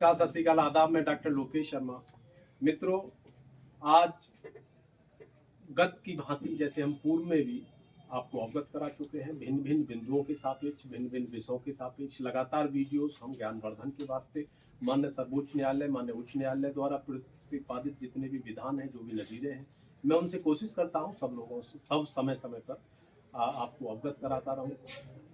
सत श्री अकाल, आदाब। मैं डॉक्टर लोकेश शर्मा। मित्रों, आज गत की भांति जैसे हम पूर्व में भी आपको अवगत करा चुके हैं, भिन्न भिन्न बिंदुओं के सापेक्ष, भिन्न भिन्न विषयों के सापेक्ष लगातार वीडियोस हम ज्ञानवर्धन के वास्ते माननीय सर्वोच्च न्यायालय, माननीय उच्च न्यायालय द्वारा प्रतिपादित जितने भी विधान हैं, जो भी नजीरें हैं, मैं उनसे कोशिश करता हूँ सब लोगों से सब समय समय पर आपको अवगत कराता रहूँ।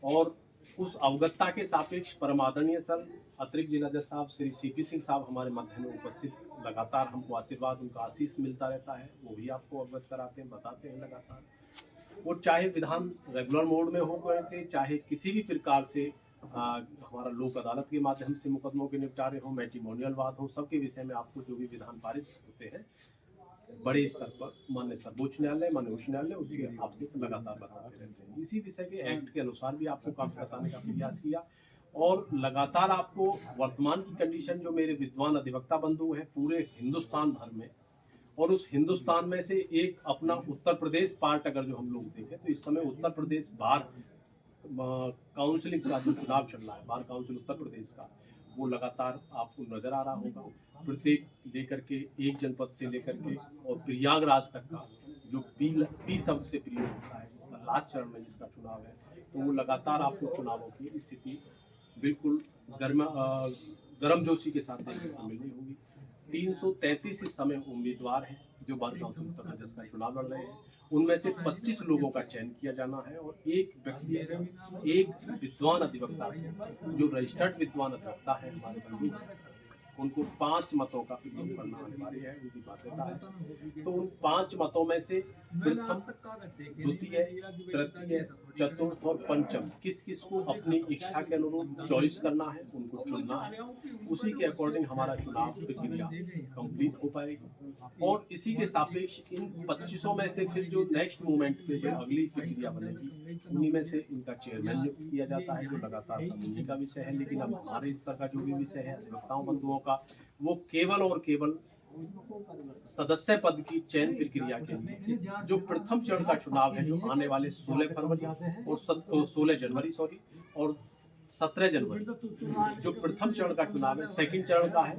और उस अवगतता के सापेक्ष परम आदरणीय सर अतिरिक्त जिला जज साहब श्री सीपी सिंह साहब हमारे मध्य में उपस्थित, लगातार हमको आशीर्वाद, उनका आशीष मिलता रहता है। वो भी आपको अवगत कराते हैं, बताते हैं लगातार। वो चाहे विधान रेगुलर मोड में हो गए थे, चाहे किसी भी प्रकार से हमारा लोक अदालत के माध्यम से मुकदमों के निपटारे हो, मैट्रिमोनियल वाद हो, सबके विषय में आपको जो भी विधान पारित होते हैं बड़े स्तर पर माननीय सर्वोच्च न्यायालय, माननीय उच्च न्यायालय, उसके आपको लगातार बताते रहते हैं। इसी विषय के एक्ट के अनुसार भी आपको काफी बताने का प्रयास किया और लगातार आपको वर्तमान की कंडीशन, जो मेरे विद्वान अधिवक्ता बंधु हैं पूरे हिंदुस्तान भर में, और उस हिंदुस्तान में से एक अपना उत्तर प्रदेश पार्ट अगर जो हम लोग देखें तो इस समय उत्तर प्रदेश बार काउंसिलिंग का जो चुनाव चल रहा है, बार काउंसिल उत्तर प्रदेश का, वो लगातार आपको नजर आ रहा होगा। प्रत्येक लेकर के एक जनपद से लेकर के और प्रयागराज तक का जो पी शब्द से प्रयोग होता है, जिसका लास्ट चरण में जिसका चुनाव है, तो वो लगातार आपको चुनावों की स्थिति बिल्कुल गर्मजोशी के साथ देखने को मिलनी होगी। 333 इस समय उम्मीदवार हैं जो बार काउंसिल उत्तर प्रदेश का चुनाव लड़ रहे हैं। उनमें से 25 लोगों का चयन किया जाना है और एक व्यक्ति, एक विद्वान अधिवक्ता जो रजिस्टर्ड विद्वान अधिवक्ता है हमारे बंधु, उनको 5 मतों का प्रयोग करना अनिवार्य है, उनकी बाध्यता है। तो उन 5 मतों में से प्रथम, द्वितीय, तृतीय, चतुर्थ और पंचम किस किस को अपनी इच्छा के अनुरूप चॉइस करना है, उनको चुनना है। उसी के अकॉर्डिंग हमारा चुनाव प्रक्रिया कंप्लीट हो पाएगी। और इसी के सापेक्ष इन 25 में से फिर जो नेक्स्ट मूवमेंट पे जो अगली प्रक्रिया बनेगी, उन्हीं में से इनका चेयरमैन नियुक्त किया जाता है, जो लगातार समझने का विषय है। लेकिन अब हमारे स्तर का जो भी विषय है अधिवक्ताओं बंधुओं का, वो केवल और केवल सदस्य पद की चयन प्रक्रिया के लिए जो प्रथम चरण का चुनाव है, जो आने वाले 16 फरवरी और 16 जनवरी और 17 जनवरी, जो प्रथम चरण का चुनाव है, सेकंड चरण का है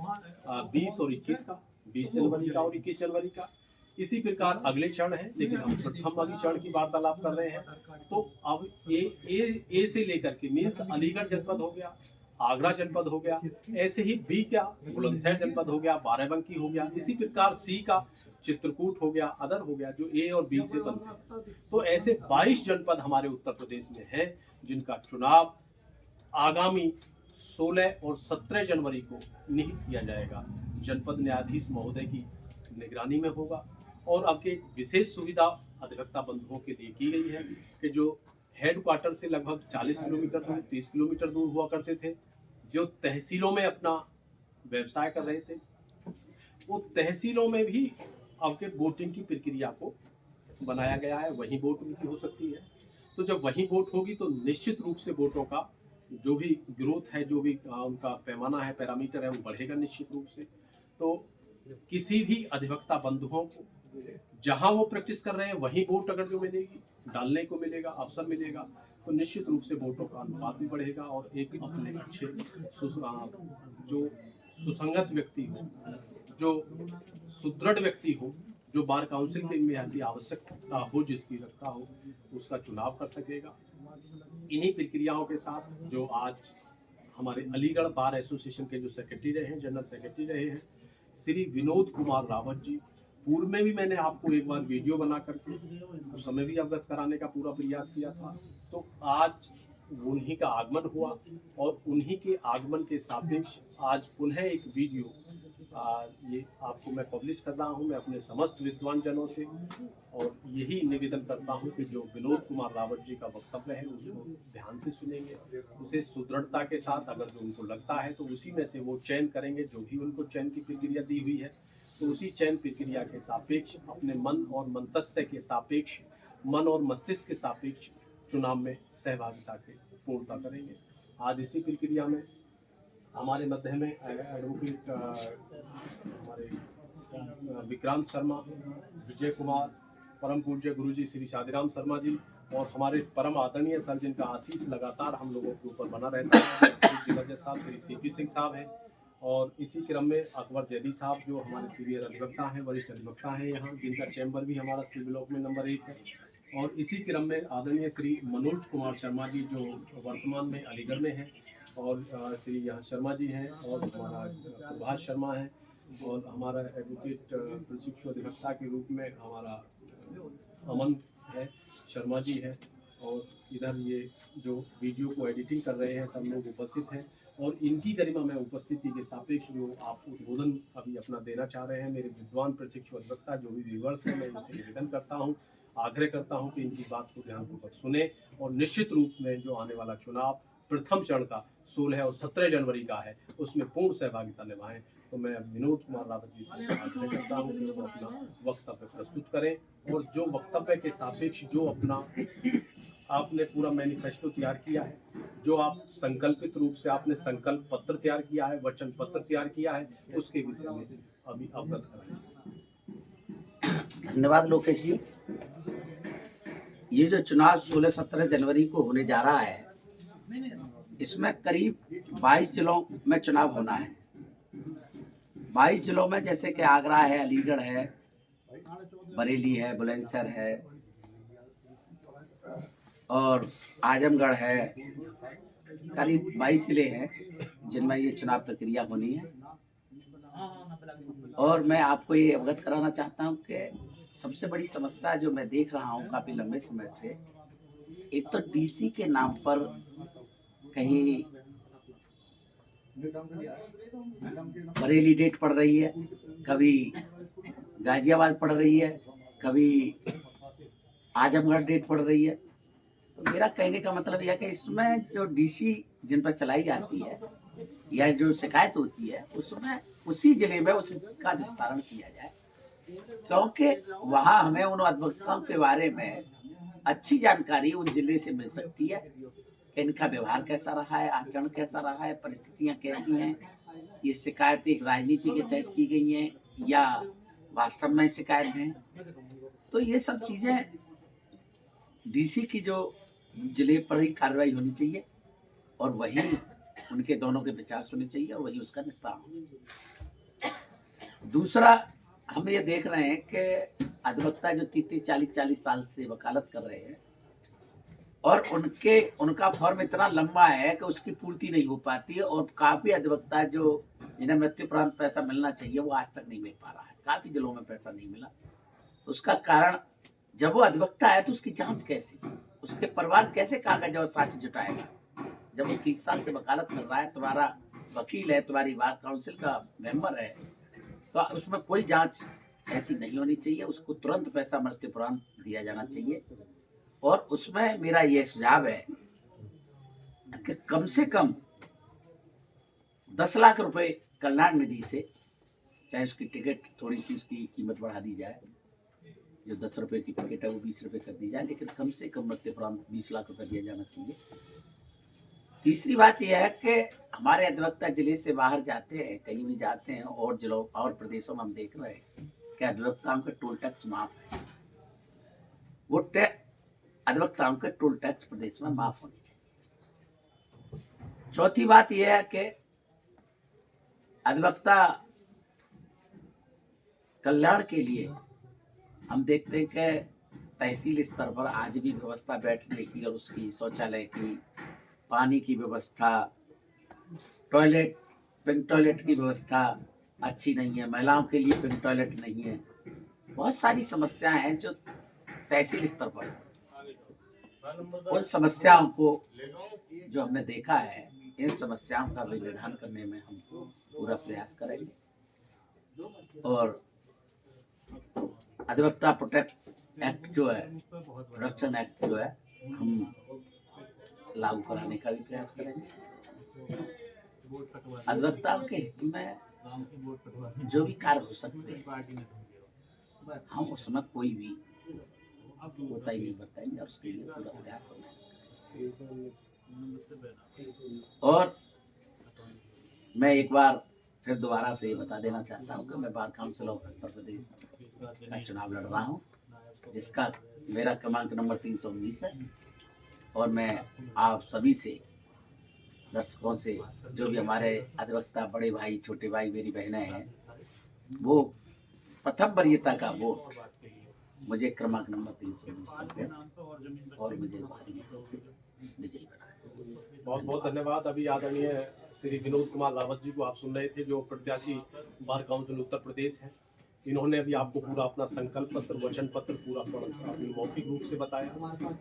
20 और 21 का, 20 जनवरी का और 21 जनवरी का। इसी प्रकार अगले चरण है, लेकिन हम प्रथम अभी चरण की वार्तालाप कर रहे हैं। तो अब ए से लेकर के मीन्स अलीगढ़ जनपद हो गया, आगरा जनपद हो गया, ऐसे ही बी क्या बुलंदशहर जनपद हो गया, बाराबंकी हो गया, इसी प्रकार सी का चित्रकूट हो गया, अदर हो गया, जो ए और बी से बनते हैं। तो ऐसे 22 जनपद हमारे उत्तर प्रदेश में हैं जिनका चुनाव आगामी 16 और 17 जनवरी को निहित किया जाएगा। जनपद न्यायाधीश महोदय की निगरानी में होगा। और अब एक विशेष सुविधा अधिवक्ता बंधुओं के लिए की गई है कि जो हेडक्वार्टर से लगभग 40 किलोमीटर दूर, 30 किलोमीटर दूर हुआ करते थे, जो तहसीलों में अपना व्यवसाय कर रहे थे, वो तहसीलों में भी अब के वोटिंग की प्रक्रिया को बनाया गया है। वहीं वोट उनकी हो सकती है। तो जब वहीं वोट होगी तो निश्चित रूप से वोटों का जो भी ग्रोथ है, जो भी उनका पैमाना है, पैरामीटर है, वो बढ़ेगा निश्चित रूप से। तो किसी भी अधिवक्ता बंधुओं को जहां वो प्रैक्टिस कर रहे हैं वहीं वोट अगर जो मिलेगी, डालने को मिलेगा, अवसर मिलेगा, तो निश्चित रूप से वोटों का अनुपात भी बढ़ेगा और एक अपने अच्छे जो सुसंगत व्यक्ति हो, जो सुदृढ़ व्यक्ति हो, जो बार काउंसिल के में आवश्यकता हो, जिसकी रखता हो, उसका चुनाव कर सकेगा। इन्हीं प्रक्रियाओं के साथ जो आज हमारे अलीगढ़ बार एसोसिएशन के जो सेक्रेटरी रहे हैं, जनरल सेक्रेटरी रहे हैं श्री विनोद कुमार रावत जी, पूर्व में भी मैंने आपको एक बार वीडियो बना करके उस समय भी अवगत कराने का पूरा प्रयास किया था। तो आज उन्हीं का आगमन हुआ और उन्हीं के आगमन के सापेक्ष आज पुनः एक वीडियो ये आपको मैं पब्लिश कर रहा हूँ, मैं अपने समस्त विद्वान जनों से, और यही निवेदन करता हूँ कि जो विनोद कुमार रावत जी का वक्तव्य है उसको ध्यान से सुनेंगे, उसे सुदृढ़ता के साथ अगर जो उनको लगता है तो उसी में से वो चयन करेंगे। जो भी उनको चयन की प्रक्रिया दी हुई है, तो उसी चयन प्रक्रिया के सापेक्ष अपने मन और मंतस्य के सापेक्ष, मन और मस्तिष्क के सापेक्ष चुनाव में सहभागिता के पूर्णता करेंगे। आज इसी प्रक्रिया में हमारे मध्य में एडवोकेट हमारे विक्रांत शर्मा, विजय कुमार, परम पूज्य गुरुजी श्री शादीराम शर्मा जी और हमारे परम आदरणीय सर जिनका आशीष लगातार हम लोगों के ऊपर बना रहता है, जिला जज साहब श्री सीपी सिंह साहब हैं। और इसी क्रम में अकबर जैदी साहब जो हमारे सीनियर अधिवक्ता हैं, वरिष्ठ अधिवक्ता हैं यहाँ, जिनका चैम्बर भी हमारा सी ब्लॉक में नंबर 1 है। और इसी क्रम में आदरणीय श्री मनोज कुमार शर्मा जी जो वर्तमान में अलीगढ़ में हैं, और श्री यहाँ शर्मा जी हैं, और हमारा प्रभाष शर्मा है, और हमारा एडवोकेट प्रशिक्षु अधिवक्ता के रूप में हमारा अमन है, शर्मा जी है, और इधर ये जो वीडियो को एडिटिंग कर रहे हैं सब लोग उपस्थित हैं। और इनकी गरिमा में उपस्थिति के सापेक्ष जो आप उद्बोधन अभी अपना देना चाह रहे हैं, मेरे विद्वान प्रशिक्षु अधिवक्ता जो भी व्यूअर्स हैं, मैं इनसे निवेदन करता हूँ, आग्रह करता हूँ कि इनकी बात को ध्यानपूर्वक सुने, और निश्चित रूप में जो आने वाला चुनाव प्रथम चरण का 16 और 17 जनवरी का है, उसमें पूर्ण सहभागिता निभाएं। तो मैं विनोद कुमार रावत जी से आग्रह करता हूँ कि वो अपना वक्तव्य प्रस्तुत करें, और जो वक्तव्य के सापेक्ष जो अपना आपने पूरा मैनिफेस्टो तैयार किया है, जो आप संकल्पित रूप से आपने संकल्प पत्र तैयार किया है, वचन पत्र तैयार किया है, उसके विषय में अभी अवगत कराएं। धन्यवाद लोकेश जी। ये जो चुनाव 16-17 जनवरी को होने जा रहा है, इसमें करीब 22 जिलों में चुनाव होना है। 22 जिलों में जैसे कि आगरा है, अलीगढ़ है, बरेली है, बुलंदशहर है और आजमगढ़ है, करीब 22 जिले हैं जिनमें ये चुनाव प्रक्रिया होनी है। और मैं आपको ये अवगत कराना चाहता हूँ कि सबसे बड़ी समस्या जो मैं देख रहा हूँ काफी लंबे समय से, एक तो डीसी के नाम पर कहीं बरेली डेट पड़ रही है, कभी गाजियाबाद पड़ रही है, कभी आजमगढ़ डेट पड़ रही है। तो मेरा कहने का मतलब यह है कि इसमें जो डीसी जिन पर चलाई जाती है या जो शिकायत होती है, उसमें उसी जिले में उसका विस्तारण किया जाए, क्योंकि वहाँ हमें उन अधिवक्ताओं के बारे में अच्छी जानकारी उन जिले से मिल सकती है कि इनका व्यवहार कैसा रहा है, आचरण कैसा रहा है, परिस्थितियाँ कैसी हैं, ये शिकायत एक राजनीति के तहत की गई हैं या वास्तव में शिकायत है। तो ये सब चीजें डीसी की जो जिले पर ही कार्रवाई होनी चाहिए, और वही उनके दोनों के विचार सुनने चाहिए, और वही उसका निस्तारण होना चाहिए। दूसरा, हम ये देख रहे हैं कि अधिवक्ता जो 30-40 साल से वकालत कर रहे हैं, और उनका फॉर्म इतना लंबा है कि उसकी पूर्ति नहीं हो पाती है, और काफी अधिवक्ता जो जिन्हें मृत्युपरांत पैसा मिलना चाहिए वो आज तक नहीं मिल पा रहा है। काफी जिलों में पैसा नहीं मिला। उसका कारण, जब वो अधिवक्ता है तो उसकी जांच कैसी, उसके परिवार कैसे कागज और साक्ष्य जुटाएगा? जब वो 30 साल से वकालत कर रहा है, तुम्हारा वकील है, तुम्हारी बार काउंसिल का मेंबर है, तो उसमें कोई जांच ऐसी नहीं होनी चाहिए। उसको तुरंत पैसा मृत्युपरांत दिया जाना चाहिए। और उसमें मेरा ये सुझाव है कि कम से कम 10 लाख रुपए कल्याण निधि से, चाहे उसकी टिकट थोड़ी सी उसकी कीमत बढ़ा दी जाए, जो 10 रुपए की टिकट है वो 20 रुपए कर दी जाए, लेकिन कम से कम मृत्युपरांत 20 लाख रुपए दिया जाना चाहिए। तीसरी बात यह है कि हमारे अधिवक्ता जिले से बाहर जाते हैं, कहीं भी जाते हैं, और जिलों और प्रदेशों में हम देख रहे हैं कि अधिवक्ताओं के टोल टैक्स माफ है। वो अधिवक्ताओं के टोल टैक्स प्रदेश में माफ होनी चाहिए। चौथी बात यह है कि अधिवक्ता कल्याण के लिए हम देखते हैं कि तहसील स्तर पर आज भी व्यवस्था बैठने की और उसकी, शौचालय की, पानी की व्यवस्था, टॉयलेट, पिंक टॉयलेट की व्यवस्था अच्छी नहीं है, महिलाओं के लिए पिंक टॉयलेट नहीं है। बहुत सारी समस्याएं हैं जो तहसील स्तर पर है। उन समस्याओं को जो हमने देखा है, इन समस्याओं का विनिधान करने में हम पूरा प्रयास करेंगे। और अधिवक्ता प्रोटेक्ट एक्ट जो है, प्रोटेक्शन एक्ट जो है, हम लागू कराने का भी प्रयास करेंगे। अधिवक्ताओं के हित में जो भी कार्य हो सकते हैं, हम उसमें कोई भी कोताही नहीं बरतेंगे, और उसके लिए पूरा प्रयास होगा। और मैं एक बार फिर दोबारा से बता देना चाहता हूँ कि मैं bar council of Uttar Pradesh का चुनाव लड़ रहा हूँ, जिसका मेरा क्रमांक नंबर 319 है। और मैं आप सभी से दर्शकों से, जो भी हमारे अधिवक्ता बड़े भाई छोटे भाई मेरी बहनें हैं, वो प्रथम वरीयता का वोट मुझे क्रमांक नंबर 319 पर दें और मुझे भारी मतों से विजयी बनाएं। बहुत बहुत धन्यवाद। अभी आदरणीय श्री विनोद कुमार रावत जी को आप सुन रहे थे, जो प्रत्याशी बार काउंसिल उत्तर प्रदेश है। इन्होंने अभी आपको पूरा अपना संकल्प पत्र, वचन पत्र पूरा अपने मौखिक रूप से बताया।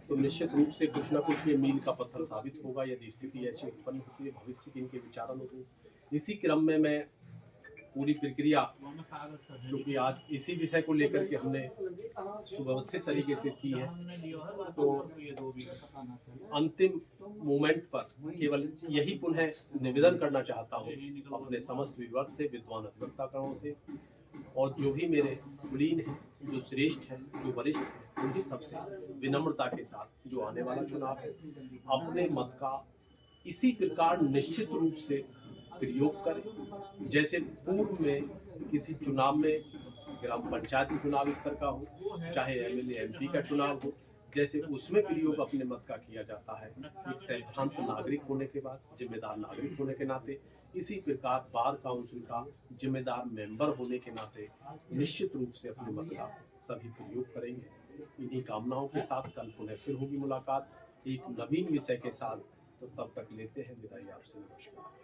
तो निश्चित रूप से कुछ ना कुछ ये मील का पत्थर साबित होगा यदि स्थिति ऐसी उत्पन्न होती है भविष्य के इनके विचारानुरूप। इसी क्रम में मैं पूरी प्रक्रिया, क्योंकि आज इसी विषय को लेकर के हमने सुव्यवस्थित तरीके से की है, तो अंतिम मोमेंट पर केवल यही पुनः निवेदन करना चाहता हूँ अपने समस्त विवर्ग से, विद्वान अधिवक्तागणों से, और जो भी मेरे कुलीन हैं, जो श्रेष्ठ हैं, जो वरिष्ठ हैं, उनकी सबसे विनम्रता के साथ जो आने वाला चुनाव है, अपने मत का इसी प्रकार निश्चित रूप से प्रयोग करें जैसे पूर्व में किसी चुनाव में ग्राम पंचायती चुनाव इस तरह का हो, चाहे एमएलए एमपी का चुनाव हो, जैसे उसमें प्रयोग अपने मत का किया जाता है एक सैद्धांत नागरिक होने के बाद, जिम्मेदार नागरिक होने के नाते, इसी प्रकार बार काउंसिल का जिम्मेदार मेंबर होने के नाते निश्चित रूप से अपने मत का सभी प्रयोग करेंगे। इन्हीं कामनाओं के साथ कल पुनः फिर होगी मुलाकात एक नवीन विषय के साथ। तो तब तक लेते हैं विदाई आपसे। नमस्कार।